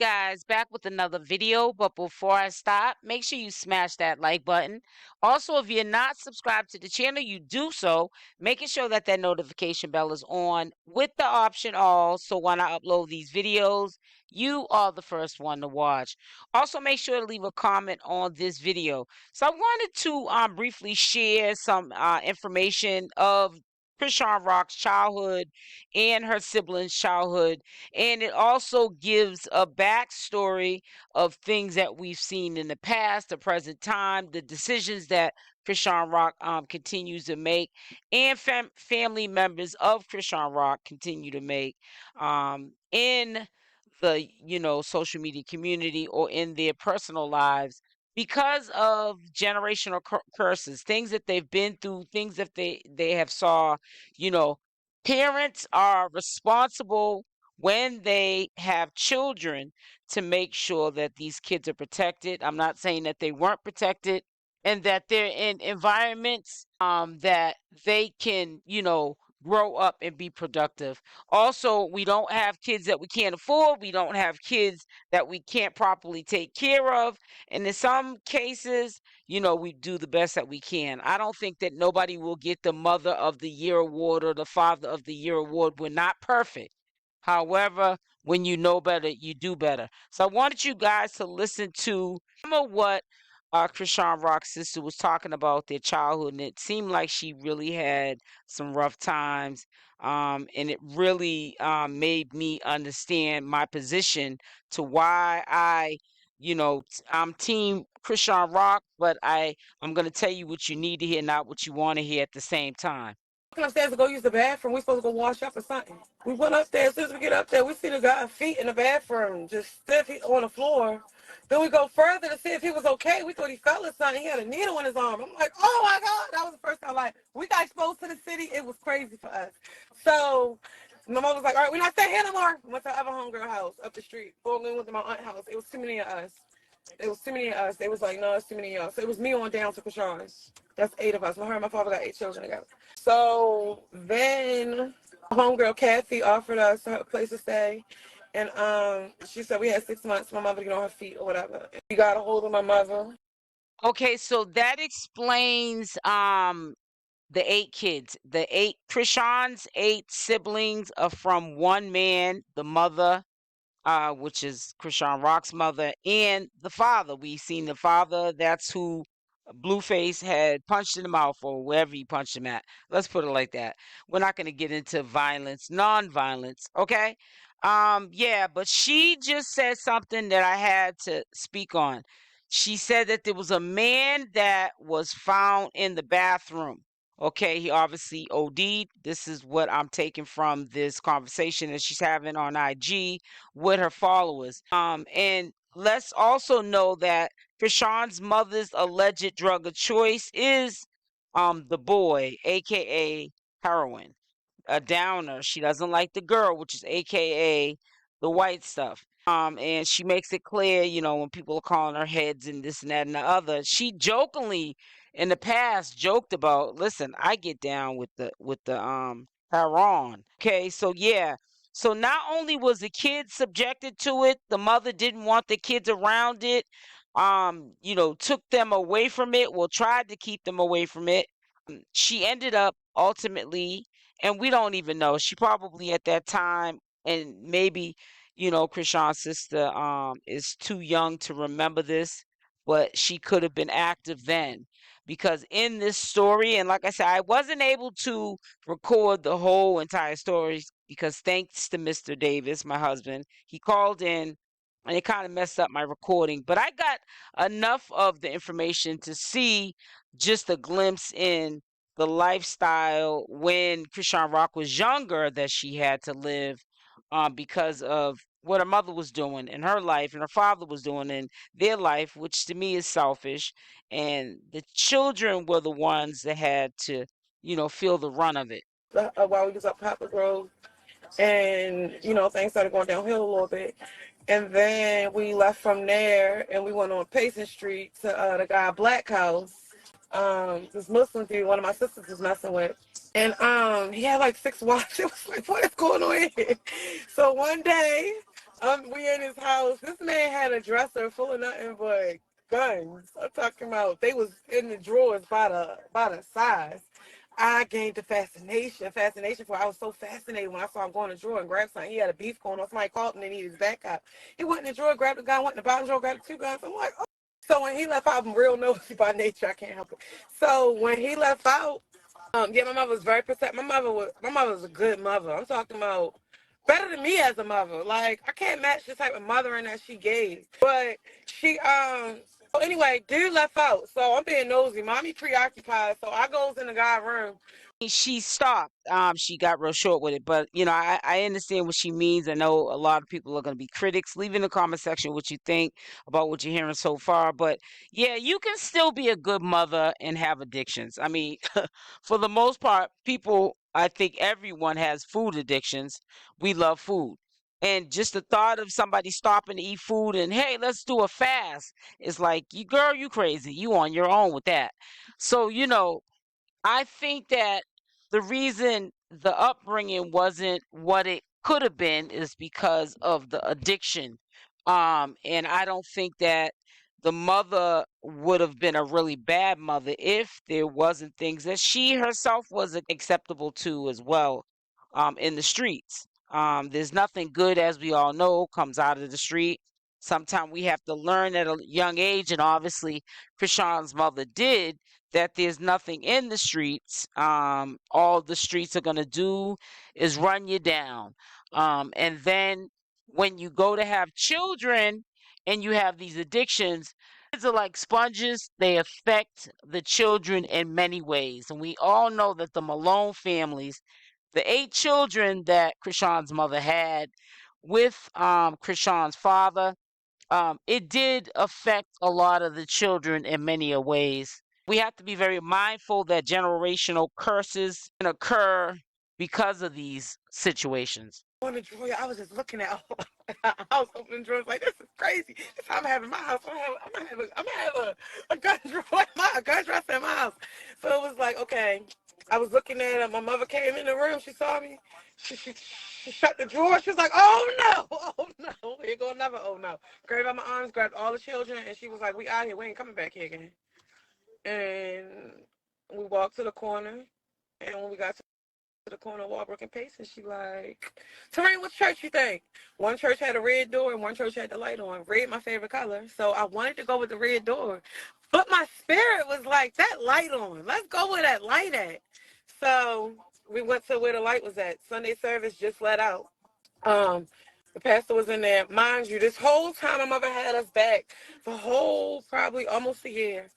Guys, back with another video, but before I stop, make sure you smash that like button. Also, if you're not subscribed to the channel, you do so, making sure that that notification bell is on with the option all, so when I upload these videos, you are the first one to watch. Also, make sure to leave a comment on this video. So I wanted to briefly share some information of Chrisean Rock's childhood and her siblings' childhood, and it also gives a backstory of things that we've seen in the past, the present time, the decisions that Chrisean Rock continues to make, and family members of Chrisean Rock continue to make in the social media community or in their personal lives because of generational curses, things that they've been through, things that they have saw. you know Parents are responsible when they have children to make sure that these kids are protected. I'm not saying that they weren't protected and that they're in environments that they can, grow up and be productive. Also, we don't have kids that we can't afford. We don't have kids that we can't properly take care of. And in some cases, we do the best that we can. I don't think that nobody will get the Mother of the Year award or the Father of the Year award. We're not perfect. However, when you know better, you do better. So I wanted you guys to listen to some of what Chrisean Rock's sister was talking about their childhood, and it seemed like she really had some rough times. And it really made me understand my position to why I'm Team Chrisean Rock, but I'm gonna tell you what you need to hear, not what you want to hear at the same time. Walking upstairs to go use the bathroom. We supposed to go wash up or something. We went upstairs. As soon as we get up there, we see the guy's feet in the bathroom, just stiff on the floor. Then we go further to see if he was okay. We thought he fell or something. He had a needle in his arm. I'm like, oh my God. That was the first time, like, we got exposed to the city. It was crazy for us. So my mom was like, all right, we're not staying here no more. We went to our other homegirl house up the street. Before we went to my aunt's house. It was too many of us. It was too many of us. They was like, no, it's too many of y'all. So it was me on down to Chrisean. That's 8 of us. My her and my father got 8 children together. So then homegirl Kathy offered us a place to stay. And she said we had 6 months for my mother to get on her feet or whatever. And we got a hold of my mother. Okay, so that explains the 8 kids. The 8 Chrisean's 8 siblings are from one man, the mother, which is Chrisean Rock's mother, and the father. We seen the father. That's who Blueface had punched in the mouth or wherever he punched him at. Let's put it like that. We're not going to get into violence, non-violence, okay? Yeah, but she just said something that I had to speak on. She said that there was a man that was found in the bathroom. Okay, he obviously OD'd. This is what I'm taking from this conversation that she's having on IG with her followers. And let's also know that Chrisean's mother's alleged drug of choice is the boy, aka heroin, a downer. She doesn't like the girl, which is aka the white stuff. And she makes it clear, when people are calling her heads and this and that and the other, she jokingly in the past joked about, listen, I get down with the heroin. Okay, so yeah. So not only was the kid subjected to it, the mother didn't want the kids around it, took them away from it, well, tried to keep them away from it. She ended up ultimately, and we don't even know, she probably at that time, and maybe Chrisean's sister is too young to remember this, but she could have been active then, because in this story, and like I said, I wasn't able to record the whole entire story because thanks to Mr. Davis, my husband, he called in and it kind of messed up my recording, but I got enough of the information to see just a glimpse in the lifestyle when Chrisean Rock was younger that she had to live, because of what her mother was doing in her life and her father was doing in their life, which to me is selfish. And the children were the ones that had to, feel the run of it. While we was up Papa Grove, and things started going downhill a little bit. And then we left from there and we went on Payson Street to the guy Black House. This Muslim dude, one of my sisters was messing with. And he had like 6 wives. It was like, what is going on here? So one day, We in his house. This man had a dresser full of nothing but guns. I'm talking about they was in the drawers by the size. I gained the fascination for it. I was so fascinated when I saw him go in the drawer and grab something. He had a beef going on. Somebody called him and needed his back up. He went in the drawer, grabbed the gun, went in the bottom drawer, grabbed the two guns. I'm like, oh. So when he left out, I'm real nosy by nature. I can't help it. So when he left out, yeah, my mother was very protective. My mother was a good mother. I'm talking about better than me as a mother. Like I can't match the type of mothering that she gave. But she so anyway, dude left out. So I'm being nosy. Mommy preoccupied. So I goes in the guy's room. She stopped. She got real short with it, but I understand what she means. I know a lot of people are going to be critics. Leave in the comment section what you think about what you're hearing so far. But yeah, you can still be a good mother and have addictions. I mean, for the most part, people, I think everyone has food addictions. We love food. And just the thought of somebody stopping to eat food and hey, let's do a fast. It's like, you girl, you crazy. You on your own with that. So, I think that the reason the upbringing wasn't what it could have been is because of the addiction. And I don't think that the mother would have been a really bad mother if there wasn't things that she herself was acceptable to as well, in the streets. There's nothing good, as we all know, comes out of the street. Sometimes we have to learn at a young age, and obviously Chrisean's mother did, that there's nothing in the streets. All the streets are going to do is run you down. And then when you go to have children and you have these addictions, kids are like sponges. They affect the children in many ways. And we all know that the Malone families, the 8 children that Chrisean's mother had with Chrisean's father, it did affect a lot of the children in many a ways. We have to be very mindful that generational curses can occur because of these situations. On the drawer, I was just looking at house opening drawers like this is crazy. This how I'm having my house. I'm gonna have a gun drawer, a gun dresser in my house. So it was like, okay. I was looking at it. My mother came in the room. She saw me. She shut the drawer. She was like, oh no, oh no. Here go another oh no. Grabbed by my arms, grabbed all the children, and she was like, we out here. We ain't coming back here again. And we walked to the corner. And when we got to the corner of Walbrook and Pace, and she like, Terrain, which church you think? One church had a red door and one church had the light on. Red, my favorite color. So I wanted to go with the red door. But my spirit was like, that light on. Let's go where that light at. So we went to where the light was at. Sunday service just let out. Um, the pastor was in there. Mind you, this whole time my mother had us back. The whole probably almost a year.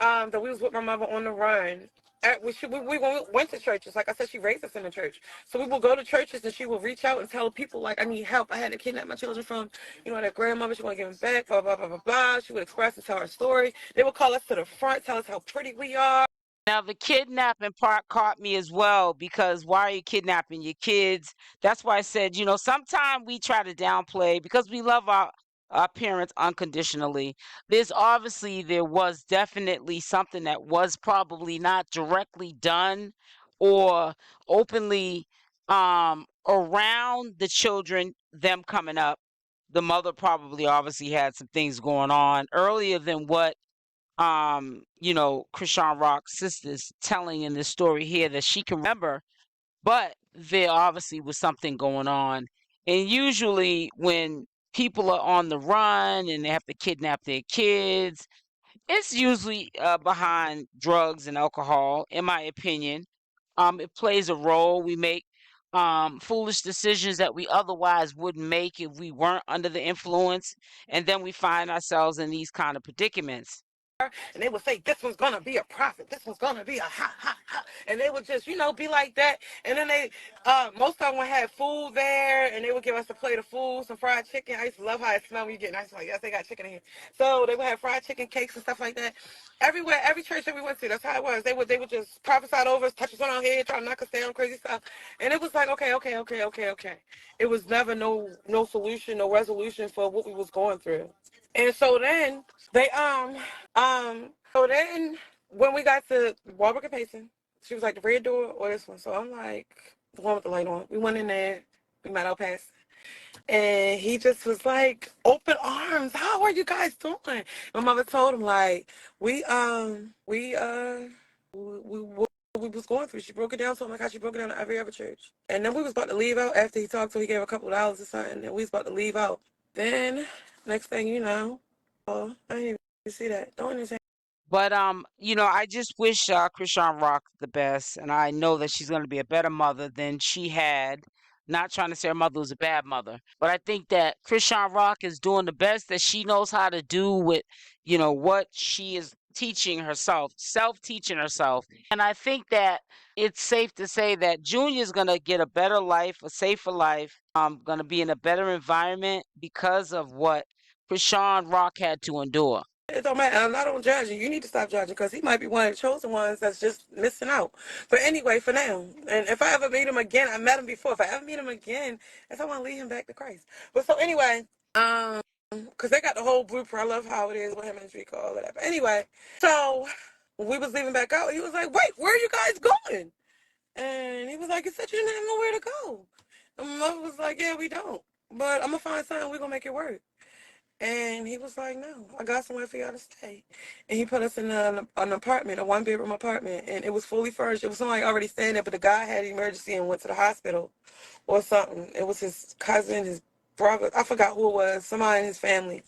That we was with my mother on the run. We went to churches. Like I said, she raised us in the church. So we would go to churches and she would reach out and tell people, like, I need help. I had to kidnap my children from, that grandmother. She want to give them back, blah, blah, blah, blah, blah. She would express and tell her story. They would call us to the front, tell us how pretty we are. Now, the kidnapping part caught me as well, because why are you kidnapping your kids? That's why I said, sometimes we try to downplay because we love our parents unconditionally. There was definitely something that was probably not directly done or openly around the children, them coming up. The mother probably obviously had some things going on earlier than what Chrisean Rock's sister's telling in this story here that she can remember, but there obviously was something going on. And usually when people are on the run and they have to kidnap their kids, it's usually behind drugs and alcohol, in my opinion. It plays a role. We make foolish decisions that we otherwise wouldn't make if we weren't under the influence, and then we find ourselves in these kind of predicaments. And they would say, this one's going to be a prophet. This one's going to be a ha, ha, ha. And they would just, be like that. And then most of them would have food there, and they would give us a plate of food, some fried chicken. I used to love how it smelled when you get nice. Like, yes, they got chicken in here. So they would have fried chicken, cakes, and stuff like that. Everywhere, every church that we went to, that's how it was. They would just prophesy over us, touch us on our head, try to knock us down, crazy stuff. And it was like, okay. It was never no solution, no resolution for what we was going through. And so then when we got to Walbrook and Payson, she was like, the red door or this one. So I'm like, the one with the light on. We went in there. We met our pastor. And he just was like, open arms. How are you guys doing? My mother told him, like, what we was going through. She broke it down to him like how she broke it down to every other church. And then we was about to leave out after he talked to him. He gave a couple of dollars or something. And we was about to leave out. Then, next thing you know, oh, I didn't even see that. Don't even say. But I just wish Chrisean Rock the best, and I know that she's going to be a better mother than she had. Not trying to say her mother was a bad mother, but I think that Chrisean Rock is doing the best that she knows how to do with, what she is teaching herself, self-teaching herself. And I think that it's safe to say that Junior is going to get a better life, a safer life, going to be in a better environment because of what Chrisean Rock had to endure. It don't matter. I'm not on judging. You need to stop judging because he might be one of the chosen ones that's just missing out. But anyway, for now, and if I ever meet him again, I met him before. If I ever meet him again, if I want to lead him back to Christ. But so anyway, because they got the whole blueprint. I love how it is with him and Drake, all of that. But anyway, so we was leaving back out. He was like, "Wait, where are you guys going?" And he was like, "You said you didn't have nowhere to go." And my mother was like, "Yeah, we don't. But I'm gonna find something. We're gonna make it work." And he was like, "No, I got somewhere for y'all to stay." And he put us in an apartment, a one-bedroom apartment, and it was fully furnished. It was somebody already staying there, but the guy had an emergency and went to the hospital or something. It was his cousin, his brother. I forgot who it was. Somebody in his family.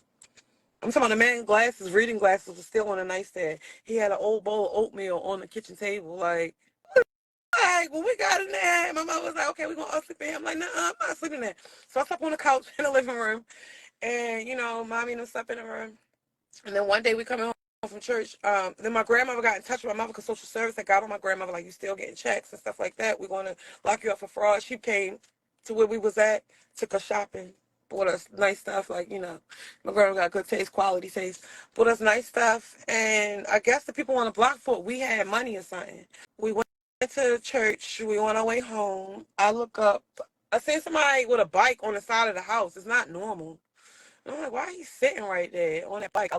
I'm talking about the man glasses, reading glasses was still on the nightstand. He had an old bowl of oatmeal on the kitchen table. Like, when we got in there, and my mom was like, "Okay, we're going to all sleep in here." I'm like, "Nah, I'm not sleeping there." So I slept on the couch in the living room. And, mommy and them slept in the room. And then one day we coming home from church. Then my grandmother got in touch with my mother because social service had got on my grandmother, like, "You still getting checks and stuff like that. We're going to lock you up for fraud." She came to where we was at, took us shopping, bought us nice stuff. Like, my grandma got good taste, quality taste. Bought us nice stuff. And I guess the people on the block thought we had money or something. We went to church. We on our way home. I look up. I see somebody with a bike on the side of the house. It's not normal. I'm like, "Why are you sitting right there on that bike?" I